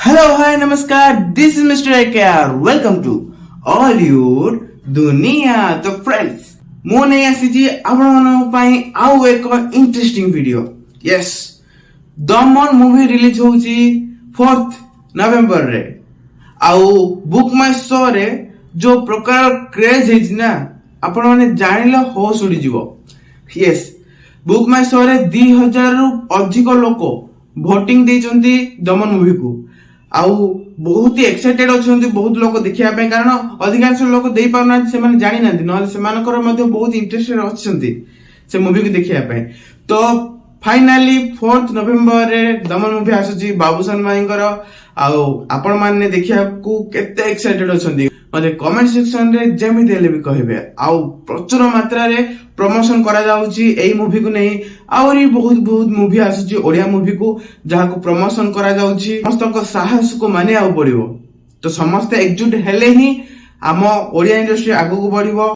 Hello hi नमस्कार this is mister AKR welcome to Hollywood दुनिया। तो फ्रेंड्स मो नहीं आसी आपण आउ एक इंटरेस्टिंग वीडियो। यस दमन मूवी रिलीज होची 4th नवेम्बर रे। आउ बुक माय शो रे जो प्रकार क्रेज है ना आपण माने जानिले होश उड़ी जीवो। यस बुक माय शो रे 2000 रु अधिक लोक भोटिंग देचंती दमन मूवी को। आउ बहुत ही एक्साइटेड अछंती बहुत लोक देखिया पे, कारण अधिकांश लोक देई पाउना से माने जानि नांती न से मानकर मध्ये बहुत इंटरेस्टेड अछंती से मूवी को देखिया पे। तो फाइनली 4th नवेम्बर रे दमन मूवी आसुची बाबूशान भाईंकर। आउ आपण माने देखिया को केते एक्साइटेड अछंती मते कमेंट सेक्शन रे जेमि देले भी कहबे। आउ प्रचुर मात्रा रे प्रमोशन करा जाउची एई मूवी को नै। आउरी बहुत बहुत मूवी आसुची ओडिया मूवी को जहा को प्रमोशन करा जाउची। समस्त को साहस को माने आउ पड़िबो। तो समस्त एकजुट हेले ही आम ओडिया इंडस्ट्री आगु को बढ़िबो।